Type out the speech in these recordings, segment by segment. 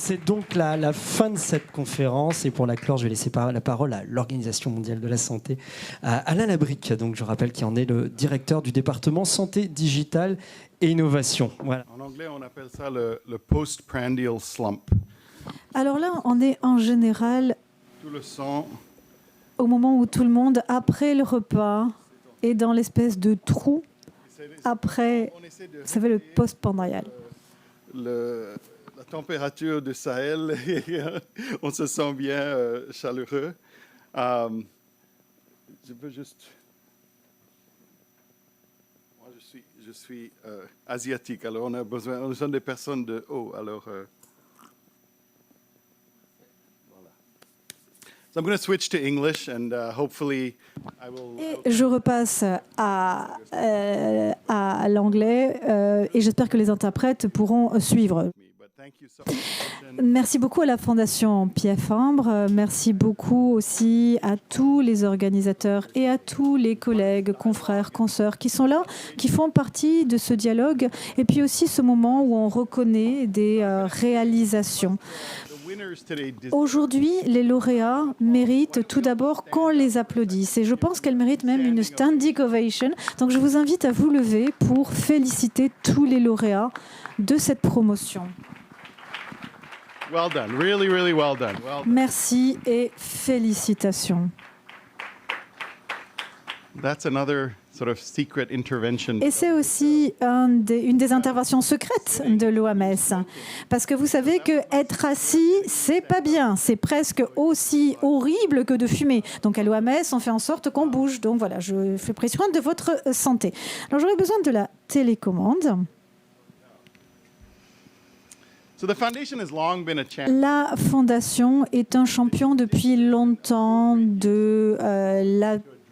C'est donc la fin de cette conférence et pour la clore, je vais laisser la parole à l'Organisation mondiale de la santé, à Alain Labrique, donc je rappelle qu'il en est le directeur du département santé digitale et innovation. Voilà. En anglais, on appelle ça le post-prandial slump. Alors là, on est en général Tout le sang au moment où tout le monde, après le repas, est dans l'espèce de trou après, vous savez, le post-prandial. La température du Sahel, on se sent bien chaleureux. Je veux juste... Moi, je suis asiatique, alors on a besoin des personnes de haut. Alors, voilà. So I'm going to switch to English and hopefully I will... Et je repasse à l'anglais et j'espère que les interprètes pourront suivre. Merci beaucoup à la Fondation Pierre Fabre, merci beaucoup aussi à tous les organisateurs et à tous les collègues, confrères, consoeurs qui sont là, qui font partie de ce dialogue et puis aussi ce moment où on reconnaît des réalisations. Aujourd'hui, les lauréats méritent tout d'abord qu'on les applaudisse et je pense qu'elles méritent même une standing ovation. Donc je vous invite à vous lever pour féliciter tous les lauréats de cette promotion. Well done, really, really well done. Well done. Merci et félicitations. That's another sort of secret intervention. Et c'est aussi une des interventions secrètes de l'OMS. Parce que vous savez qu'être assis, c'est pas bien. C'est presque aussi horrible que de fumer. Donc à l'OMS, on fait en sorte qu'on bouge. Donc voilà, je fais pression de votre santé. Alors j'aurais besoin de la télécommande. La Fondation est un champion depuis longtemps de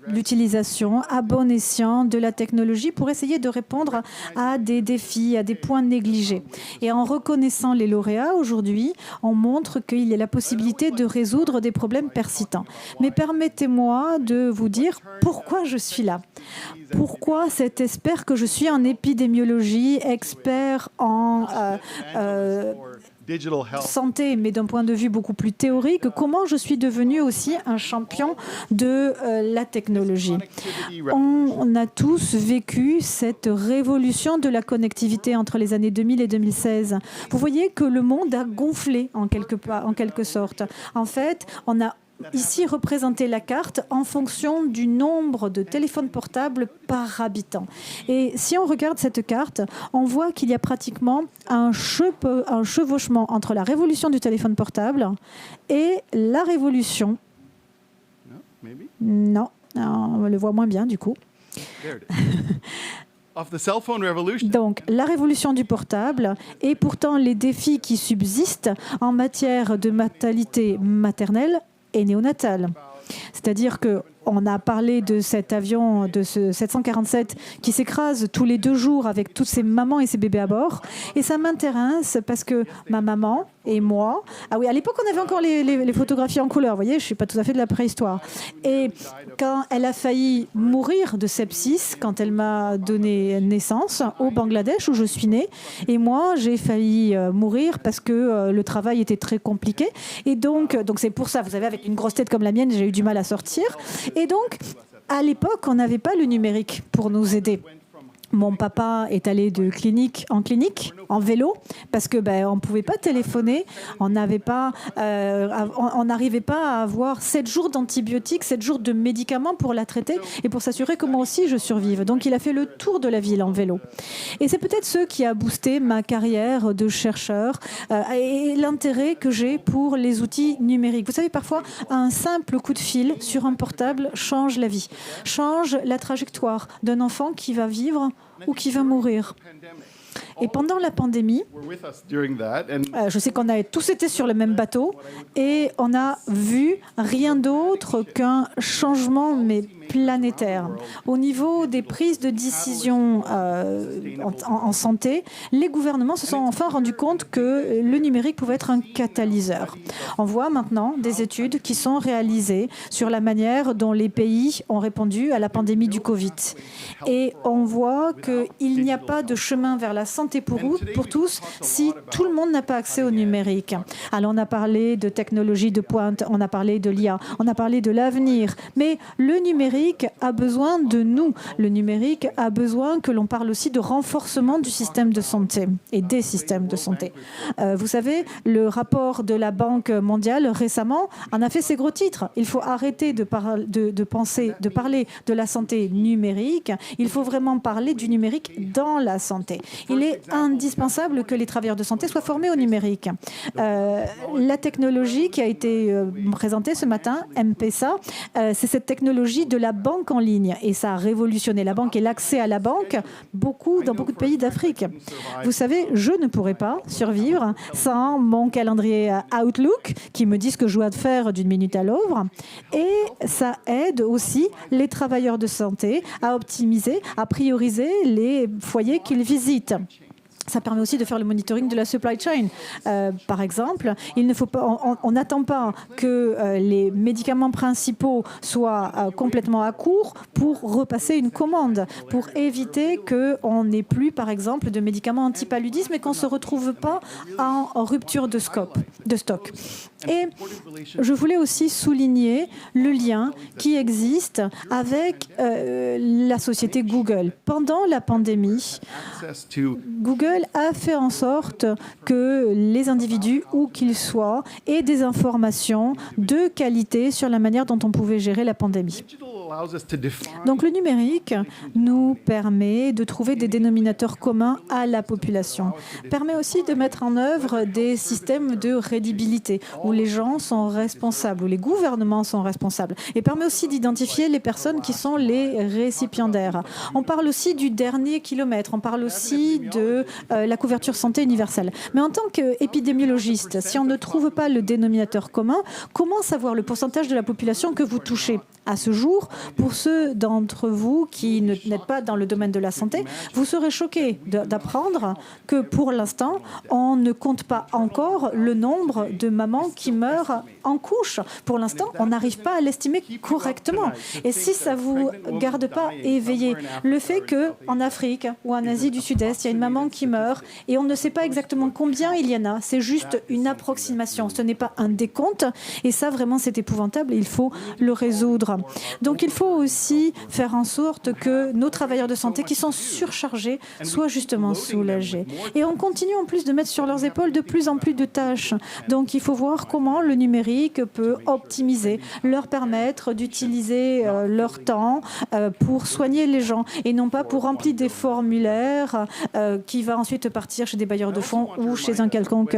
l'utilisation à bon escient de la technologie pour essayer de répondre à des défis, à des points négligés. Et en reconnaissant les lauréats aujourd'hui, on montre qu'il y a la possibilité de résoudre des problèmes persistants. Mais permettez-moi de vous dire pourquoi je suis là. Pourquoi cet expert que je suis en épidémiologie, expert en santé, mais d'un point de vue beaucoup plus théorique, comment je suis devenu aussi un champion de la technologie. On a tous vécu cette révolution de la connectivité entre les années 2000 et 2016. Vous voyez que le monde a gonflé en quelque sorte. En fait, on a ici représenté la carte en fonction du nombre de téléphones portables par habitant. Et si on regarde cette carte, on voit qu'il y a pratiquement un chevauchement entre la révolution du téléphone portable et la révolution... Non, on le voit moins bien du coup. Donc, la révolution du portable et pourtant les défis qui subsistent en matière de mortalité maternelle et néonatale. C'est-à-dire qu'on a parlé de cet avion, de ce 747 qui s'écrase tous les 2 jours avec toutes ces mamans et ces bébés à bord. Et ça m'intéresse parce que ma maman et moi... Ah oui, à l'époque, on avait encore les photographies en couleur. Vous voyez, je ne suis pas tout à fait de la préhistoire. Et quand elle a failli mourir de sepsis, quand elle m'a donné naissance au Bangladesh, où je suis née, et moi, j'ai failli mourir parce que le travail était très compliqué. Et donc c'est pour ça, vous savez, avec une grosse tête comme la mienne, j'ai eu du mal à sortir. Et donc, à l'époque, on n'avait pas le numérique pour nous aider. Mon papa est allé de clinique en vélo parce que on ne pouvait pas téléphoner, on n'arrivait pas à avoir 7 jours d'antibiotiques, 7 jours de médicaments pour la traiter et pour s'assurer que moi aussi je survive. Donc il a fait le tour de la ville en vélo. Et c'est peut-être ce qui a boosté ma carrière de chercheur et l'intérêt que j'ai pour les outils numériques. Vous savez, parfois, un simple coup de fil sur un portable change la vie, change la trajectoire d'un enfant qui va vivre ou qui va mourir. Et pendant la pandémie, je sais qu'on a tous été sur le même bateau et on a vu rien d'autre qu'un changement mais planétaire. Au niveau des prises de décision en santé, les gouvernements se sont enfin rendus compte que le numérique pouvait être un catalyseur. On voit maintenant des études qui sont réalisées sur la manière dont les pays ont répondu à la pandémie du Covid. Et on voit qu'il n'y a pas de chemin vers la santé pour tous si tout le monde n'a pas accès au numérique. Alors on a parlé de technologie de pointe, on a parlé de l'IA, on a parlé de l'avenir, mais le numérique a besoin de nous. Le numérique a besoin que l'on parle aussi de renforcement du système de santé et des systèmes de santé. Vous savez, le rapport de la Banque mondiale récemment en a fait ses gros titres. Il faut arrêter de parler de la santé numérique. Il faut vraiment parler du numérique dans la santé. Il est indispensable que les travailleurs de santé soient formés au numérique. La technologie qui a été présentée ce matin, M-Pesa, c'est cette technologie de la banque en ligne. Et ça a révolutionné la banque et l'accès à la banque dans beaucoup de pays d'Afrique. Vous savez, je ne pourrais pas survivre sans mon calendrier Outlook qui me dit ce que je dois faire d'une minute à l'autre. Et ça aide aussi les travailleurs de santé à optimiser, à prioriser les foyers qu'ils visitent. Ça permet aussi de faire le monitoring de la supply chain. Par exemple, on n'attend pas que les médicaments principaux soient complètement à court pour repasser une commande, pour éviter qu'on n'ait plus, par exemple, de médicaments anti-paludisme et qu'on ne se retrouve pas en rupture de stock. Et je voulais aussi souligner le lien qui existe avec la société Google. Pendant la pandémie, Google a fait en sorte que les individus, où qu'ils soient, aient des informations de qualité sur la manière dont on pouvait gérer la pandémie. Donc le numérique nous permet de trouver des dénominateurs communs à la population, permet aussi de mettre en œuvre des systèmes de rédibilité où les gens sont responsables, où les gouvernements sont responsables, et permet aussi d'identifier les personnes qui sont les récipiendaires. On parle aussi du dernier kilomètre, on parle aussi de la couverture santé universelle. Mais en tant qu'épidémiologiste, si on ne trouve pas le dénominateur commun, comment savoir le pourcentage de la population que vous touchez ? À ce jour, pour ceux d'entre vous qui n'êtes pas dans le domaine de la santé, vous serez choqués d'apprendre que pour l'instant, on ne compte pas encore le nombre de mamans qui meurent en couche. Pour l'instant, on n'arrive pas à l'estimer correctement. Et si ça ne vous garde pas éveillé, le fait qu'en Afrique ou en Asie du Sud-Est, il y a une maman qui meurt et on ne sait pas exactement combien il y en a, c'est juste une approximation, ce n'est pas un décompte. Et ça, vraiment, c'est épouvantable et il faut le résoudre. Donc il faut aussi faire en sorte que nos travailleurs de santé qui sont surchargés soient justement soulagés. Et on continue en plus de mettre sur leurs épaules de plus en plus de tâches. Donc il faut voir comment le numérique peut optimiser, leur permettre d'utiliser leur temps pour soigner les gens et non pas pour remplir des formulaires qui va ensuite partir chez des bailleurs de fonds ou chez un quelconque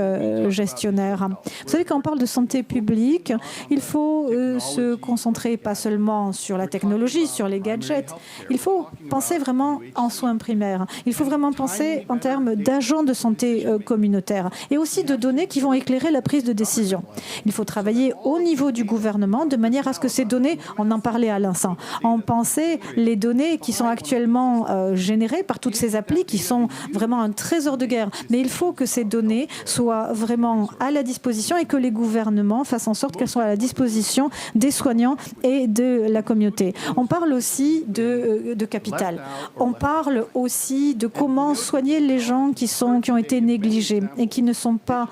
gestionnaire. Vous savez, quand on parle de santé publique, il faut se concentrer pas seulement sur la technologie, sur les gadgets. Il faut penser vraiment en soins primaires. Il faut vraiment penser en termes d'agents de santé communautaire et aussi de données qui vont éclairer la prise de décision. Il faut travailler au niveau du gouvernement de manière à ce que ces données, on en parlait à l'instant, on pensait les données qui sont actuellement générées par toutes ces applis qui sont vraiment un trésor de guerre. Mais il faut que ces données soient vraiment à la disposition et que les gouvernements fassent en sorte qu'elles soient à la disposition des soignants et de la communauté. On parle aussi de capital. On parle aussi de comment soigner les gens qui ont été négligés et qui n'ont pas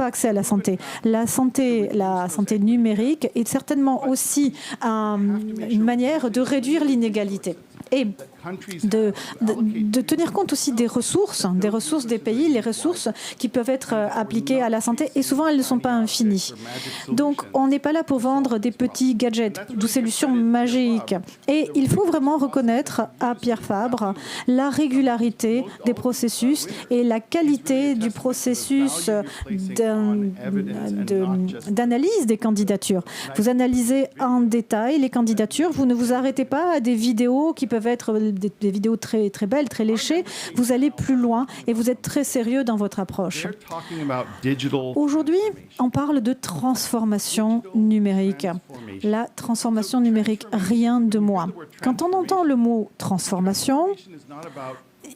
accès à la santé. La santé numérique est certainement aussi une manière de réduire l'inégalité. Et de tenir compte aussi des ressources des pays, les ressources qui peuvent être appliquées à la santé, et souvent elles ne sont pas infinies. Donc on n'est pas là pour vendre des petits gadgets, des solutions magiques. Et il faut vraiment reconnaître à Pierre Fabre la régularité des processus et la qualité du processus d'analyse des candidatures. Vous analysez en détail les candidatures, vous ne vous arrêtez pas à des vidéos qui peuvent être des vidéos très, très belles, très léchées, vous allez plus loin et vous êtes très sérieux dans votre approche. Aujourd'hui, on parle de transformation numérique. La transformation numérique, rien de moins. Quand on entend le mot transformation,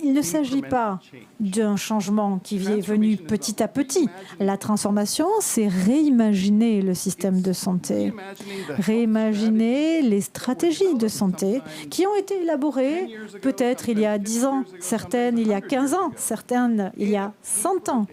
il ne s'agit pas d'un changement qui est venu petit à petit. La transformation, c'est réimaginer le système de santé, réimaginer les stratégies de santé qui ont été élaborées peut-être il y a 10 ans, certaines il y a 15 ans, certaines il y a 100 ans.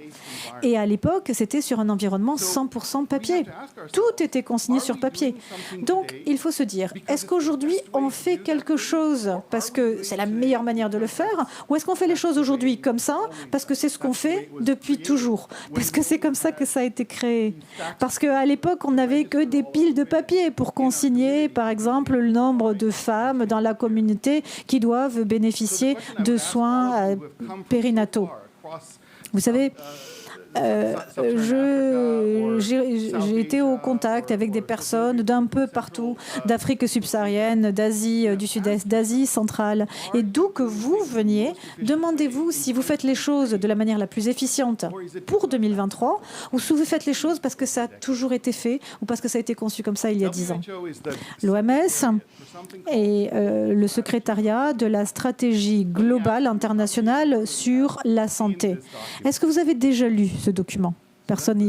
Et à l'époque, c'était sur un environnement 100% papier. Tout était consigné sur papier. Donc, il faut se dire, est-ce qu'aujourd'hui, on fait quelque chose parce que c'est la meilleure manière de le faire, ou est-ce qu'on fait les choses aujourd'hui comme ça parce que c'est ce qu'on fait depuis toujours, parce que c'est comme ça que ça a été créé, parce qu'à l'époque, on n'avait que des piles de papier pour consigner, par exemple, le nombre de femmes dans la communauté qui doivent bénéficier de soins périnataux. Vous savez, j'ai été au contact avec des personnes d'un peu partout, d'Afrique subsaharienne, d'Asie du Sud-Est, d'Asie centrale. Et d'où que vous veniez, demandez-vous si vous faites les choses de la manière la plus efficiente pour 2023 ou si vous faites les choses parce que ça a toujours été fait ou parce que ça a été conçu comme ça il y a 10 ans. L'OMS est le secrétariat de la stratégie globale internationale sur la santé. Est-ce que vous avez déjà lu ce document?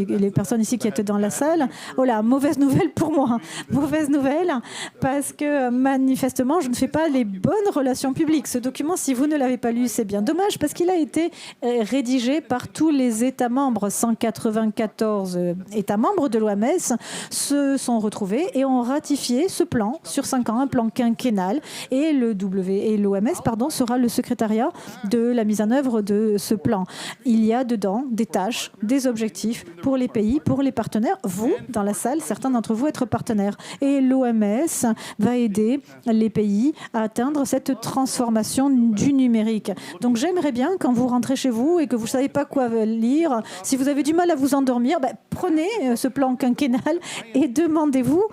Les personnes ici qui étaient dans la salle. Oh là, mauvaise nouvelle pour moi. Mauvaise nouvelle parce que manifestement, je ne fais pas les bonnes relations publiques. Ce document, si vous ne l'avez pas lu, c'est bien dommage parce qu'il a été rédigé par tous les États membres. 194 États membres de l'OMS se sont retrouvés et ont ratifié ce plan sur 5 ans, un plan quinquennal. Et l'OMS sera le secrétariat de la mise en œuvre de ce plan. Il y a dedans des tâches, des objectifs pour les pays, pour les partenaires. Vous, dans la salle, certains d'entre vous être partenaires. Et l'OMS va aider les pays à atteindre cette transformation du numérique. Donc j'aimerais bien, quand vous rentrez chez vous et que vous ne savez pas quoi lire, si vous avez du mal à vous endormir, prenez ce plan quinquennal et demandez-vous,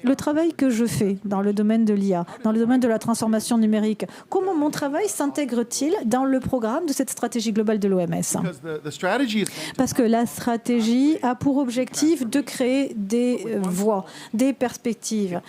le travail que je fais dans le domaine de l'IA, dans le domaine de la transformation numérique, comment mon travail s'intègre-t-il dans le programme de cette stratégie globale de l'OMS? Parce que la stratégie a pour objectif de créer des voies, des perspectives.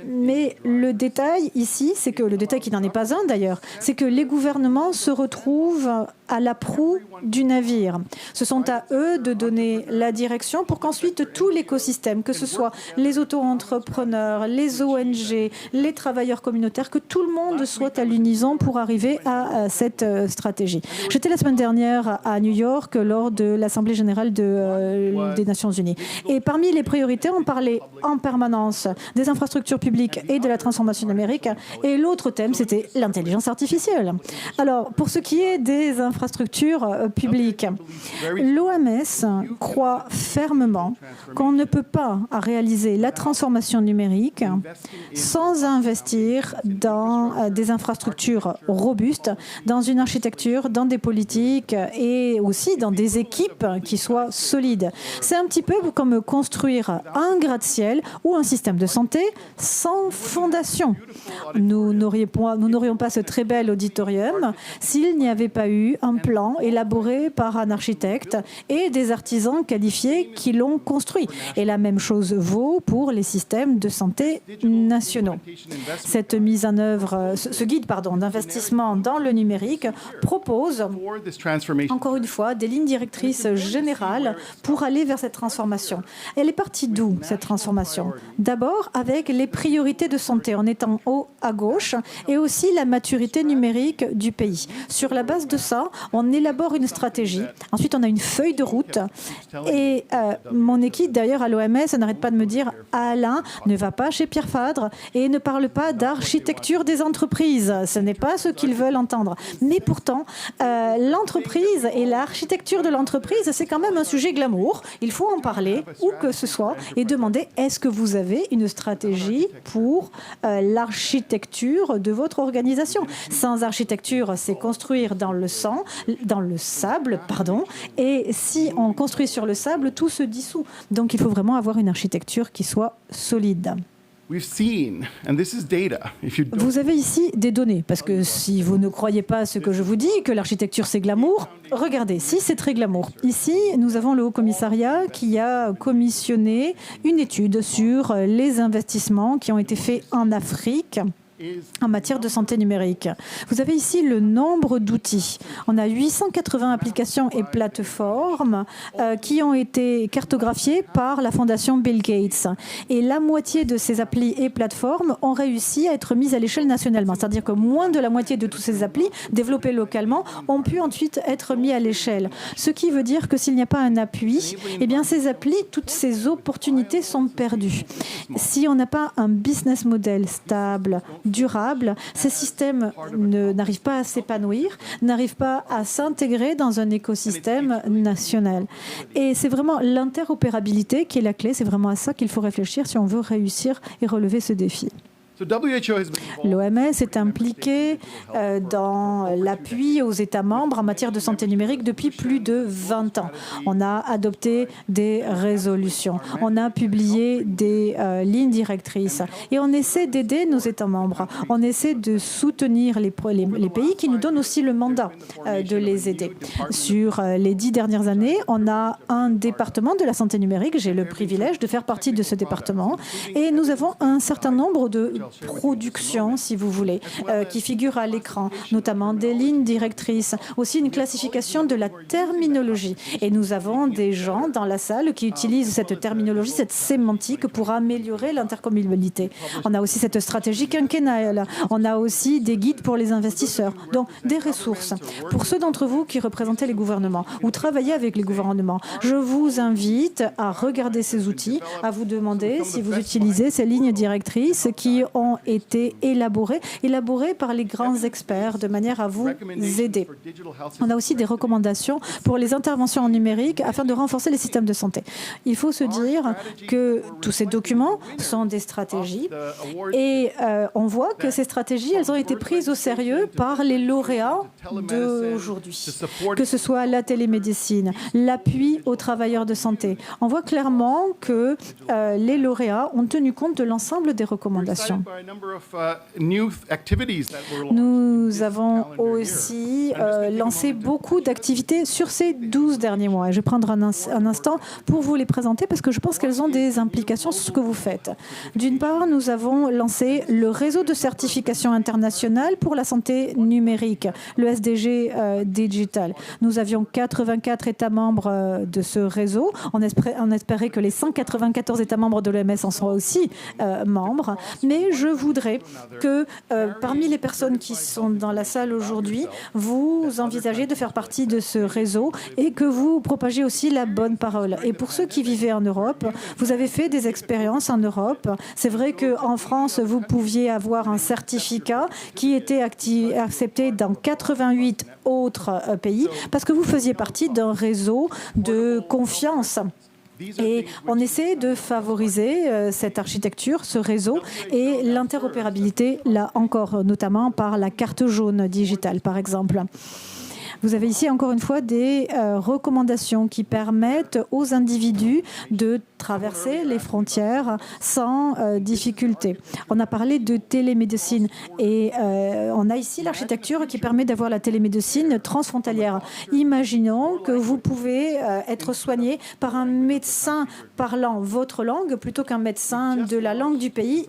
Mais le détail ici, c'est que le détail qui n'en est pas un d'ailleurs, c'est que les gouvernements se retrouvent à la proue du navire. Ce sont à eux de donner la direction pour qu'ensuite tout l'écosystème, que ce soit les auto-entrepreneurs, les ONG, les travailleurs communautaires, que tout le monde soit à l'unison pour arriver à cette stratégie. J'étais la semaine dernière à New York lors de l'Assemblée générale des Nations Unies. Et parmi les priorités, on parlait en permanence des infrastructures publiques et de la transformation numérique. Et l'autre thème, c'était l'intelligence artificielle. Alors, pour ce qui est des infrastructures publiques, l'OMS croit fermement qu'on ne peut pas réaliser la transformation numérique sans investir dans des infrastructures robustes, dans une architecture, dans des politiques et aussi dans des équipes qui soient solides. C'est un petit peu comme construire un gratte-ciel ou un système de santé sans fondation. Nous n'aurions pas ce très bel auditorium s'il n'y avait pas eu un plan élaboré par un architecte et des artisans qualifiés qui l'ont construit. Et la même chose vaut pour les systèmes de santé nationaux. Cette mise en œuvre, ce guide d'investissement dans le numérique propose, encore une fois, des lignes directrices générales pour aller vers cette transformation. Elle est partie d'où, cette transformation? D'abord, avec les priorités de santé, en étant haut à gauche, et aussi la maturité numérique du pays. Sur la base de ça, on élabore une stratégie. Ensuite, on a une feuille de route. Et mon équipe, d'ailleurs, à l'OMS, n'arrête pas de me dire « Alain, ne va pas chez Pierre Fabre et ne parle pas d'architecture des entreprises. Ce n'est pas ce qu'ils veulent entendre. » Mais pourtant, l'entreprise et l'architecture de l'entreprise, c'est quand même un sujet glamour. Il faut en parler, où que ce soit, et demander « Est-ce que vous avez une stratégie pour l'architecture de votre organisation ?» Sans architecture, c'est construire dans le sable, et si on construit sur le sable, tout se dissout. Donc il faut vraiment avoir une architecture qui soit solide. we've seen, and this is data. If you don't, Vous avez ici des données, parce que si vous ne croyez pas ce que je vous dis, que l'architecture c'est glamour, regardez, si c'est très glamour. Ici, nous avons le Haut Commissariat qui a commissionné une étude sur les investissements qui ont été faits en Afrique en matière de santé numérique. Vous avez ici le nombre d'outils. On a 880 applications et plateformes qui ont été cartographiées par la fondation Bill Gates. Et la moitié de ces applis et plateformes ont réussi à être mises à l'échelle nationalement. C'est-à-dire que moins de la moitié de tous ces applis développés localement ont pu ensuite être mis à l'échelle. Ce qui veut dire que s'il n'y a pas un appui, eh bien ces applis, toutes ces opportunités sont perdues. Si on n'a pas un business model stable, durable, ces systèmes n'arrivent pas à s'épanouir, n'arrivent pas à s'intégrer dans un écosystème national. Et c'est vraiment l'interopérabilité qui est la clé, c'est vraiment à ça qu'il faut réfléchir si on veut réussir et relever ce défi. L'OMS est impliquée dans l'appui aux États membres en matière de santé numérique depuis plus de 20 ans. On a adopté des résolutions, on a publié des lignes directrices et on essaie d'aider nos États membres. On essaie de soutenir les pays qui nous donnent aussi le mandat de les aider. Sur les 10 dernières années, on a un département de la santé numérique. J'ai le privilège de faire partie de ce département et nous avons un certain nombre de production, si vous voulez, qui figure à l'écran, notamment des lignes directrices, aussi une classification de la terminologie. Et nous avons des gens dans la salle qui utilisent cette terminologie, cette sémantique pour améliorer l'intercommunalité. On a aussi cette stratégie quinquennale. On a aussi des guides pour les investisseurs, donc des ressources. Pour ceux d'entre vous qui représentez les gouvernements ou travaillez avec les gouvernements, je vous invite à regarder ces outils, à vous demander si vous utilisez ces lignes directrices qui ont été élaborés par les grands experts de manière à vous aider. On a aussi des recommandations pour les interventions en numérique afin de renforcer les systèmes de santé. Il faut se dire que tous ces documents sont des stratégies et on voit que ces stratégies, elles ont été prises au sérieux par les lauréats d'aujourd'hui, que ce soit la télémédecine, l'appui aux travailleurs de santé. On voit clairement que les lauréats ont tenu compte de l'ensemble des recommandations. Nous avons aussi lancé beaucoup d'activités sur ces 12 derniers mois. Et je vais prendre un instant pour vous les présenter parce que je pense qu'elles ont des implications sur ce que vous faites. D'une part, nous avons lancé le réseau de certification internationale pour la santé numérique, le SDG Digital. Nous avions 84 États membres de ce réseau. On espérait que les 194 États membres de l'OMS en soient aussi membres. Mais je voudrais que parmi les personnes qui sont dans la salle aujourd'hui, vous envisagez de faire partie de ce réseau et que vous propagiez aussi la bonne parole. Et pour ceux qui vivaient en Europe, vous avez fait des expériences en Europe. C'est vrai qu'en France, vous pouviez avoir un certificat qui était accepté dans 88 autres pays parce que vous faisiez partie d'un réseau de confiance. Et on essaie de favoriser cette architecture, ce réseau et l'interopérabilité, là encore, notamment par la carte jaune digitale, par exemple. Vous avez ici, encore une fois, des recommandations qui permettent aux individus de traverser les frontières sans difficulté. On a parlé de télémédecine et on a ici l'architecture qui permet d'avoir la télémédecine transfrontalière. Imaginons que vous pouvez être soigné par un médecin parlant votre langue plutôt qu'un médecin de la langue du pays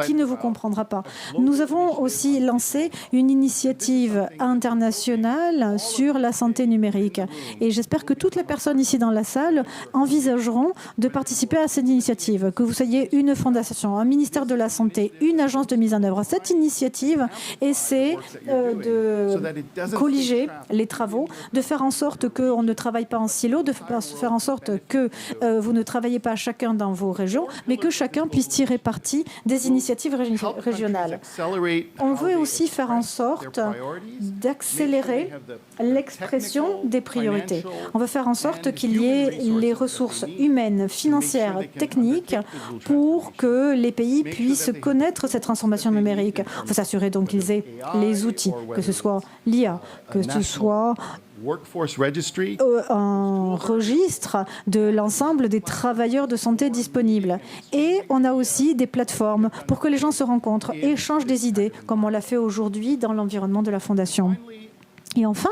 qui ne vous comprendra pas. Nous avons aussi lancé une initiative internationale sur la santé numérique. Et j'espère que toutes les personnes ici dans la salle envisageront de participer à cette initiative, que vous soyez une fondation, un ministère de la Santé, une agence de mise en œuvre. Cette initiative essaie de colliger les travaux, de faire en sorte qu'on ne travaille pas en silo, de faire en sorte que vous ne travaillez pas chacun dans vos régions, mais que chacun puisse tirer parti des initiatives régionales. On veut aussi faire en sorte d'accélérer l'expression des priorités. On veut faire en sorte qu'il y ait les ressources humaines, financières, techniques pour que les pays puissent connaître cette transformation numérique. Il faut s'assurer donc qu'ils aient les outils, que ce soit l'IA, que ce soit workforce registry. Un registre de l'ensemble des travailleurs de santé disponibles. Et on a aussi des plateformes pour que les gens se rencontrent et échangent des idées, comme on l'a fait aujourd'hui dans l'environnement de la Fondation. Et enfin,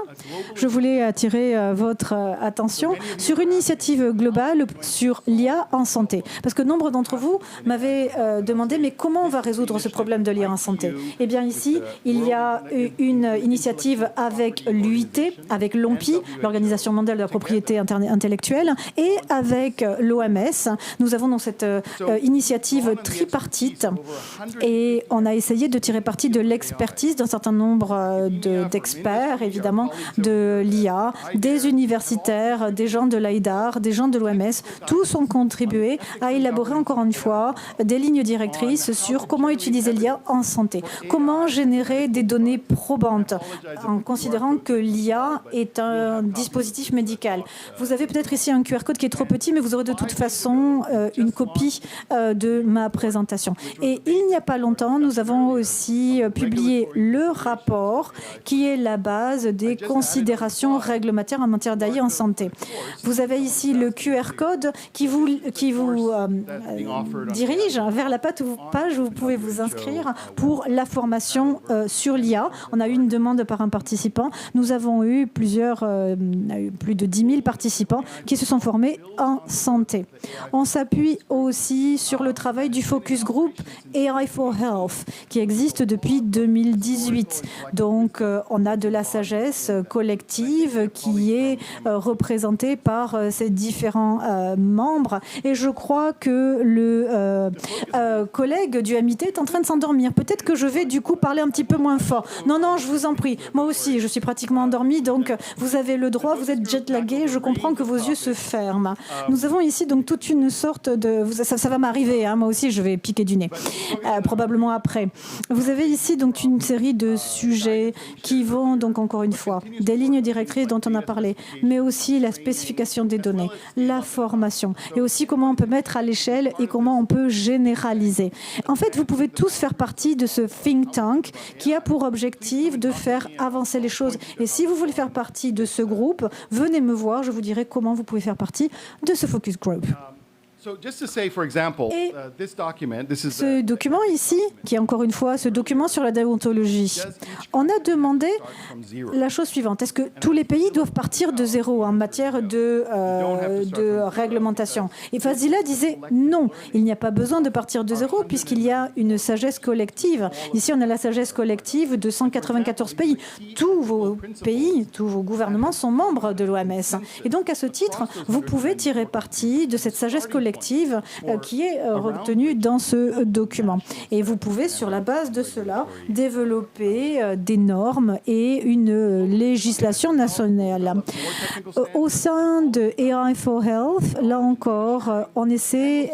je voulais attirer votre attention sur une initiative globale sur l'IA en santé. Parce que nombre d'entre vous m'avaient demandé, mais comment on va résoudre ce problème de l'IA en santé? Eh bien ici, il y a une initiative avec l'UIT, avec l'OMPI, l'Organisation mondiale de la propriété intellectuelle, et avec l'OMS. Nous avons donc cette initiative tripartite et on a essayé de tirer parti de l'expertise d'un certain nombre d'experts, évidemment, de l'IA, des universitaires, des gens de l'AIDAR, des gens de l'OMS. Tous ont contribué à élaborer, encore une fois, des lignes directrices sur comment utiliser l'IA en santé, comment générer des données probantes, en considérant que l'IA est un dispositif médical. Vous avez peut-être ici un QR code qui est trop petit, mais vous aurez de toute façon une copie de ma présentation. Et il n'y a pas longtemps, nous avons aussi publié le rapport qui est la base des considérations réglementaires en matière d'AI en santé. Vous avez ici le QR code qui vous dirige vers la page où vous pouvez vous inscrire pour la formation sur l'IA. On a eu une demande par un participant. Nous avons eu plus de 10 000 participants qui se sont formés en santé. On s'appuie aussi sur le travail du Focus Group AI for Health qui existe depuis 2018. Donc, on a de la sagesse collective qui est représentée par ces différents membres. Et je crois que le collègue du MIT est en train de s'endormir. Peut-être que je vais du coup parler un petit peu moins fort. Non, non, je vous en prie. Moi aussi, je suis pratiquement endormie, donc vous avez le droit, vous êtes jet-lagué, je comprends que vos yeux se ferment. Nous avons ici donc toute une sorte de... Ça va m'arriver, hein, moi aussi je vais piquer du nez, probablement après. Vous avez ici donc une série de sujets qui vont donc encore une fois, des lignes directrices dont on a parlé, mais aussi la spécification des données, la formation, et aussi comment on peut mettre à l'échelle et comment on peut généraliser. En fait, vous pouvez tous faire partie de ce think tank qui a pour objectif de faire avancer les choses. Et si vous voulez faire partie de ce groupe, venez me voir, je vous dirai comment vous pouvez faire partie de ce focus group. Et ce document ici, qui est encore une fois ce document sur la déontologie, on a demandé la chose suivante. Est-ce que tous les pays doivent partir de zéro en matière de réglementation? Et Fazila disait non, il n'y a pas besoin de partir de zéro puisqu'il y a une sagesse collective. Ici, on a la sagesse collective de 194 pays. Tous vos pays, tous vos gouvernements sont membres de l'OMS. Et donc, à ce titre, vous pouvez tirer parti de cette sagesse collective qui est retenue dans ce document. Et vous pouvez, sur la base de cela, développer des normes et une législation nationale. Au sein de AI for Health, là encore, on essaie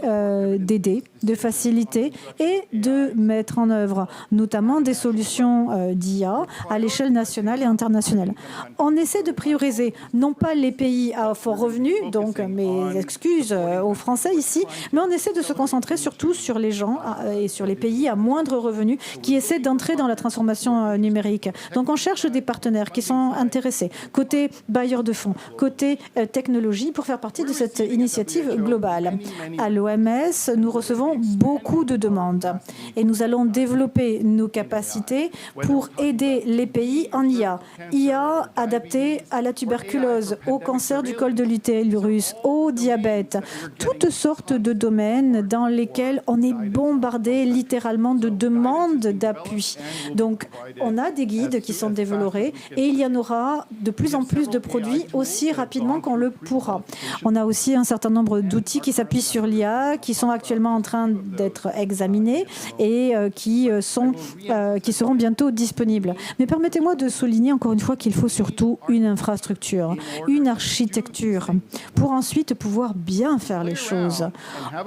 d'aider, de faciliter et de mettre en œuvre notamment des solutions d'IA à l'échelle nationale et internationale. On essaie de prioriser non pas les pays à fort revenu, donc mes excuses aux Français ici, mais on essaie de se concentrer surtout sur les gens et sur les pays à moindre revenu qui essaient d'entrer dans la transformation numérique. Donc on cherche des partenaires qui sont intéressés, côté bailleurs de fonds, côté technologie, pour faire partie de cette initiative globale. À l'OMS, nous recevons beaucoup de demandes et nous allons développer nos capacités pour aider les pays en IA. IA adaptée à la tuberculose, au cancer du col de l'utérus, au diabète, toutes sortes de domaines dans lesquels on est bombardé littéralement de demandes d'appui. Donc, on a des guides qui sont développés et il y en aura de plus en plus de produits aussi rapidement qu'on le pourra. On a aussi un certain nombre d'outils qui s'appuient sur l'IA, qui sont actuellement en train d'être examinés et qui seront bientôt disponibles. Mais permettez-moi de souligner encore une fois qu'il faut surtout une infrastructure, une architecture pour ensuite pouvoir bien faire les choses.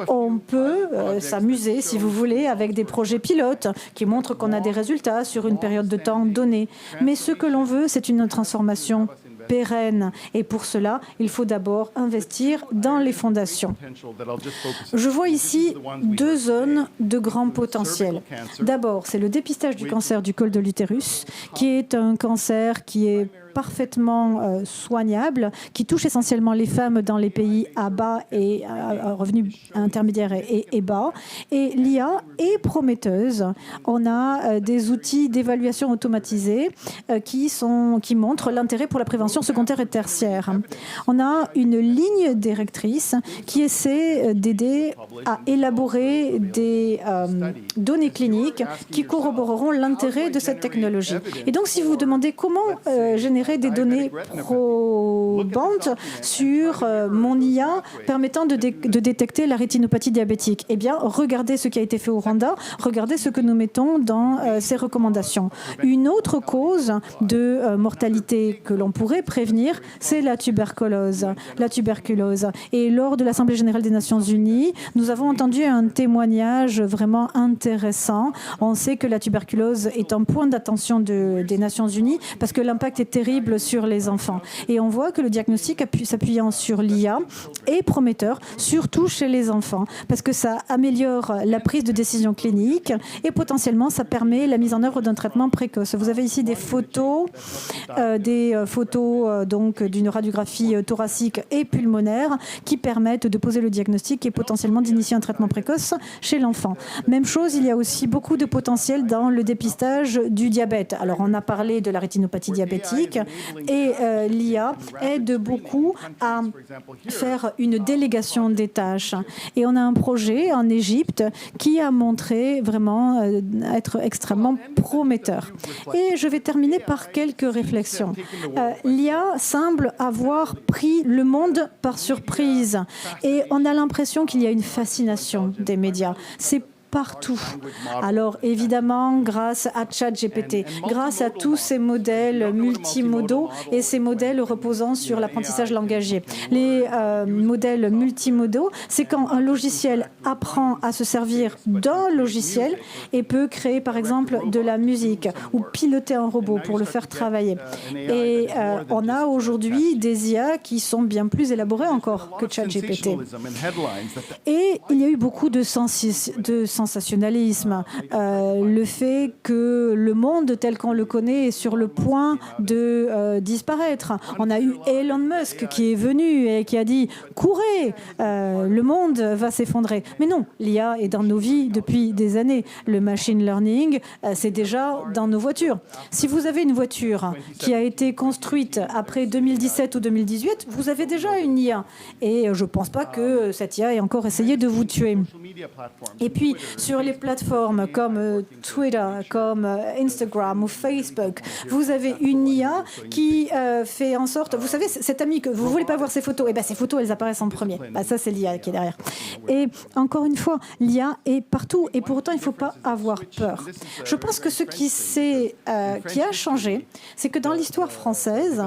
On peut s'amuser, si vous voulez, avec des projets pilotes qui montrent qu'on a des résultats sur une période de temps donnée. Mais ce que l'on veut, c'est une transformation pérenne. Et pour cela, il faut d'abord investir dans les fondations. Je vois ici deux zones de grand potentiel. D'abord, c'est le dépistage du cancer du col de l'utérus, qui est un cancer qui est parfaitement soignable, qui touche essentiellement les femmes dans les pays à bas et à revenus intermédiaires et bas. Et l'IA est prometteuse. On a des outils d'évaluation automatisés qui montrent l'intérêt pour la prévention secondaire et tertiaire. On a une ligne directrice qui essaie d'aider à élaborer des données cliniques qui corroboreront l'intérêt de cette technologie. Et donc, si vous vous demandez comment générer des données probantes sur mon IA permettant de détecter la rétinopathie diabétique, eh bien, regardez ce qui a été fait au Rwanda, regardez ce que nous mettons dans ces recommandations. Une autre cause de mortalité que l'on pourrait prévenir, c'est la tuberculose. Et lors de l'Assemblée générale des Nations unies, nous avons entendu un témoignage vraiment intéressant. On sait que la tuberculose est un point d'attention des Nations unies parce que l'impact est terrible sur les enfants. Et on voit que le diagnostic s'appuyant sur l'IA est prometteur, surtout chez les enfants, parce que ça améliore la prise de décision clinique et potentiellement ça permet la mise en œuvre d'un traitement précoce. Vous avez ici des photos donc d'une radiographie thoracique et pulmonaire qui permettent de poser le diagnostic et potentiellement d'initier un traitement précoce chez l'enfant. Même chose, il y a aussi beaucoup de potentiel dans le dépistage du diabète. Alors on a parlé de la rétinopathie diabétique et l'IA aide beaucoup à faire une délégation des tâches. Et on a un projet en Égypte qui a montré vraiment être extrêmement prometteur. Et je vais terminer par quelques réflexions. L'IA semble avoir pris le monde par surprise et on a l'impression qu'il y a une fascination des médias. C'est partout. Alors évidemment, grâce à ChatGPT, grâce à tous ces modèles multimodaux et ces modèles reposant sur l'apprentissage langagier. Les modèles multimodaux, c'est quand un logiciel apprend à se servir d'un logiciel et peut créer par exemple de la musique ou piloter un robot pour le faire travailler. Et on a aujourd'hui des IA qui sont bien plus élaborées encore que ChatGPT. Et il y a eu beaucoup de sensationnalisme, le fait que le monde tel qu'on le connaît est sur le point de disparaître. On a eu Elon Musk qui est venu et qui a dit « Courez, le monde va s'effondrer ». Mais non, l'IA est dans nos vies depuis des années. Le machine learning, c'est déjà dans nos voitures. Si vous avez une voiture qui a été construite après 2017 ou 2018, vous avez déjà une IA. Et je ne pense pas que cette IA ait encore essayé de vous tuer. Et puis, sur les plateformes comme Twitter, comme Instagram ou Facebook, vous avez une IA qui fait en sorte... Vous savez, cet ami que vous ne voulez pas voir ses photos, eh bien, ces photos, elles apparaissent en premier. Ben, ça, c'est l'IA qui est derrière. Et encore une fois, l'IA est partout. Et pour autant, il ne faut pas avoir peur. Je pense que ce qui a changé, c'est que dans l'histoire française...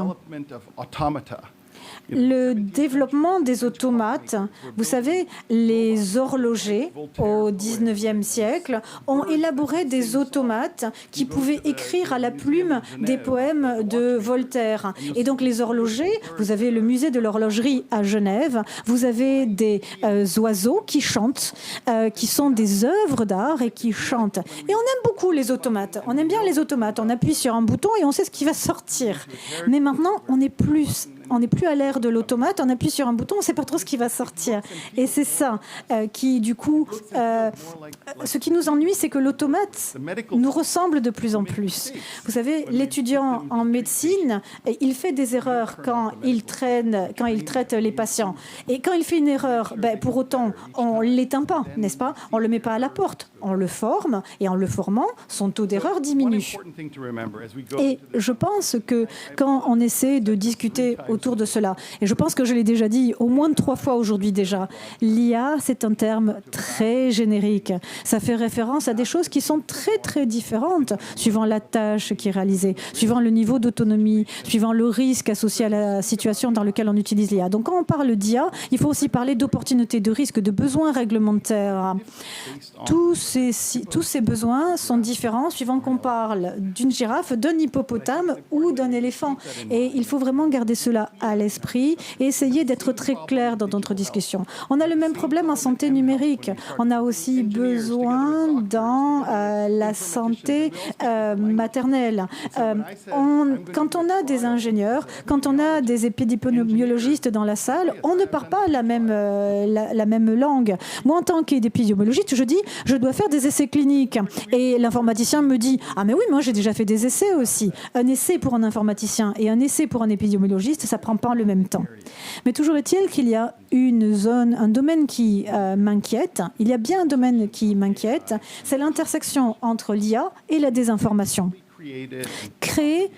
Le développement des automates, vous savez, les horlogers au XIXe siècle ont élaboré des automates qui pouvaient écrire à la plume des poèmes de Voltaire. Et donc les horlogers, vous avez le musée de l'horlogerie à Genève, vous avez des oiseaux qui chantent, qui sont des œuvres d'art et qui chantent. Et on aime beaucoup les automates. On aime bien les automates. On appuie sur un bouton et on sait ce qui va sortir. Mais maintenant, on n'est plus à l'ère de l'automate, on appuie sur un bouton, on ne sait pas trop ce qui va sortir. Et c'est ça qui, du coup, ce qui nous ennuie, c'est que l'automate nous ressemble de plus en plus. Vous savez, l'étudiant en médecine, il fait des erreurs quand il traite les patients. Et quand il fait une erreur, pour autant, on ne l'éteint pas, n'est-ce pas? On ne le met pas à la porte. On le forme, et en le formant, son taux d'erreur diminue. Et je pense que quand on essaie de discuter autour de cela, et je pense que je l'ai déjà dit au moins 3 fois aujourd'hui déjà, l'IA, c'est un terme très générique. Ça fait référence à des choses qui sont très, très différentes, suivant la tâche qui est réalisée, suivant le niveau d'autonomie, suivant le risque associé à la situation dans laquelle on utilise l'IA. Donc quand on parle d'IA, il faut aussi parler d'opportunités, de risques, de besoins réglementaires. Tous ces besoins sont différents suivant qu'on parle d'une girafe, d'un hippopotame ou d'un éléphant. Et il faut vraiment garder cela ça à l'esprit et essayer d'être très clair dans notre discussion. On a le même problème en santé numérique. On a aussi besoin dans la santé maternelle. Quand on a des ingénieurs, quand on a des épidémiologistes dans la salle, on ne parle pas la même langue. Moi, en tant qu'épidémiologiste, je dis, je dois faire des essais cliniques. Et l'informaticien me dit, ah mais oui, moi j'ai déjà fait des essais aussi. Un essai pour un informaticien et un essai pour un épidémiologiste, ça ne prend pas le même temps. Mais toujours est-il qu'il y a un domaine qui m'inquiète. Il y a bien un domaine qui m'inquiète. C'est l'intersection entre l'IA et la désinformation. Créer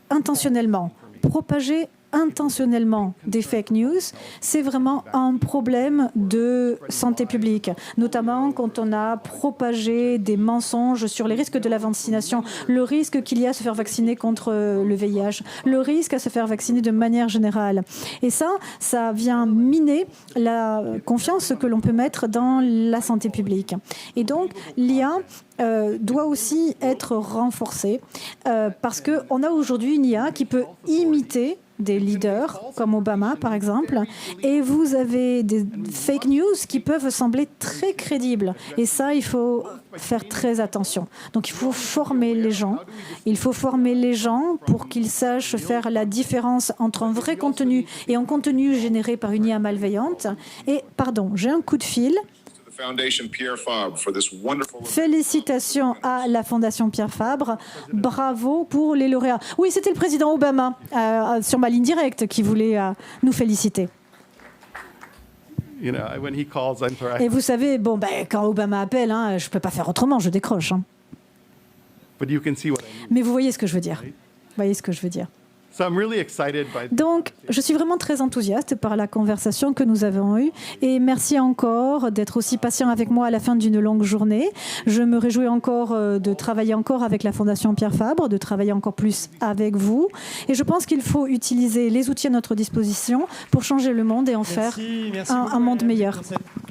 intentionnellement, propager intentionnellement des fake news, c'est vraiment un problème de santé publique, notamment quand on a propagé des mensonges sur les risques de la vaccination, le risque qu'il y a à se faire vacciner contre le VIH, le risque à se faire vacciner de manière générale. Et ça vient miner la confiance que l'on peut mettre dans la santé publique. Et donc, l'IA doit aussi être renforcée parce qu'on a aujourd'hui une IA qui peut imiter des leaders comme Obama par exemple, et vous avez des fake news qui peuvent sembler très crédibles, et ça il faut faire très attention. Donc il faut former les gens, pour qu'ils sachent faire la différence entre un vrai contenu et un contenu généré par une IA malveillante. Et pardon, j'ai un coup de fil. Félicitations à la Fondation Pierre Fabre. Bravo pour les lauréats. Oui, c'était le président Obama sur ma ligne directe qui voulait nous féliciter. Et vous savez, quand Obama appelle, je ne peux pas faire autrement, je décroche. Mais vous voyez ce que je veux dire. Donc, je suis vraiment très enthousiaste par la conversation que nous avons eue et merci encore d'être aussi patient avec moi à la fin d'une longue journée. Je me réjouis encore de travailler encore avec la Fondation Pierre Fabre, de travailler encore plus avec vous. Et je pense qu'il faut utiliser les outils à notre disposition pour changer le monde et en faire un monde meilleur.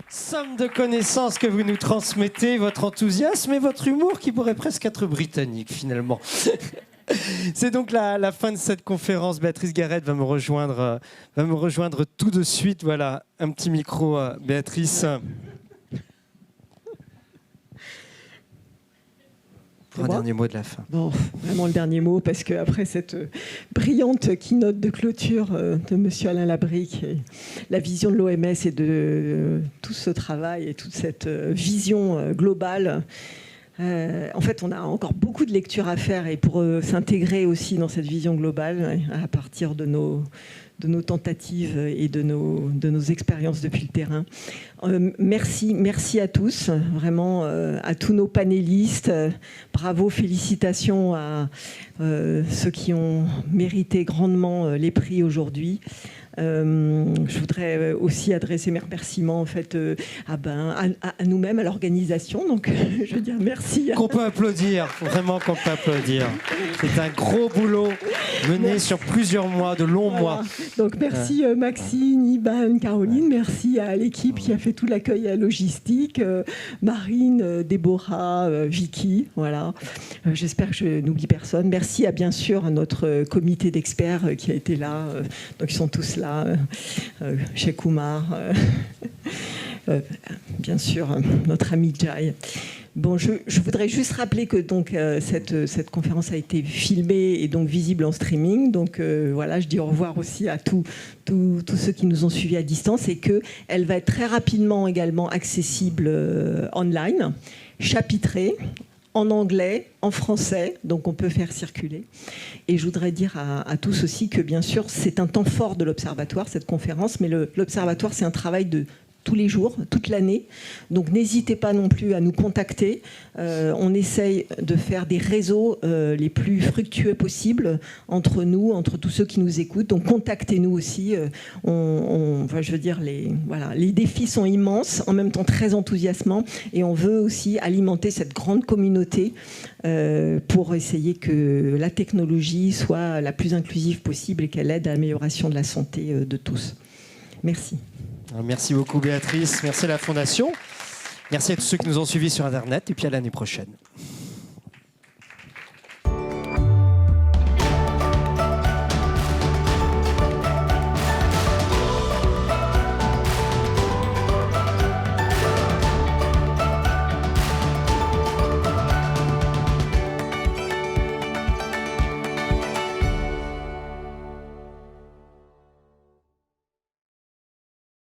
Somme de connaissances que vous nous transmettez, votre enthousiasme et votre humour qui pourrait presque être britannique finalement. C'est donc la fin de cette conférence. Béatrice Garrett va me rejoindre tout de suite. Voilà, un petit micro, Béatrice. Un dernier mot de la fin. Bon, vraiment le dernier mot, parce qu'après cette brillante keynote de clôture de M. Alain Labrique, et la vision de l'OMS et de tout ce travail et toute cette vision globale, en fait, on a encore beaucoup de lectures à faire et pour s'intégrer aussi dans cette vision globale à partir de nos tentatives et de nos expériences depuis le terrain. Merci à tous, vraiment à tous nos panélistes. Bravo, félicitations à ceux qui ont mérité grandement les prix aujourd'hui. Je voudrais aussi adresser mes remerciements en fait à nous-mêmes, à l'organisation. Donc, je veux dire merci. Qu'on peut applaudir, vraiment qu'on peut applaudir. C'est un gros boulot mené sur plusieurs mois, de longs mois. Donc, merci Maxine, Iban, Caroline. Merci à l'équipe qui a fait tout l'accueil et la logistique. Marine, Déborah, Vicky. Voilà. J'espère que je n'oublie personne. Merci bien sûr à notre comité d'experts qui a été là. Donc, ils sont tous là. Cheikh Oumar, bien sûr, notre ami Jai. Bon, je voudrais juste rappeler que donc, cette conférence a été filmée et donc visible en streaming. Donc voilà, je dis au revoir aussi à tous ceux qui nous ont suivis à distance et qu'elle va être très rapidement également accessible online, chapitrée, en anglais, en français, donc on peut faire circuler. Et je voudrais dire à tous aussi que bien sûr, c'est un temps fort de l'Observatoire, cette conférence, mais l'Observatoire, c'est un travail de tous les jours, toute l'année. Donc n'hésitez pas non plus à nous contacter. On essaye de faire des réseaux les plus fructueux possibles entre nous, entre tous ceux qui nous écoutent. Donc contactez-nous aussi. Je veux dire, les défis sont immenses, en même temps très enthousiasmants. Et on veut aussi alimenter cette grande communauté pour essayer que la technologie soit la plus inclusive possible et qu'elle aide à l'amélioration de la santé de tous. Merci. Merci beaucoup Béatrice, merci à la Fondation, merci à tous ceux qui nous ont suivis sur Internet et puis à l'année prochaine.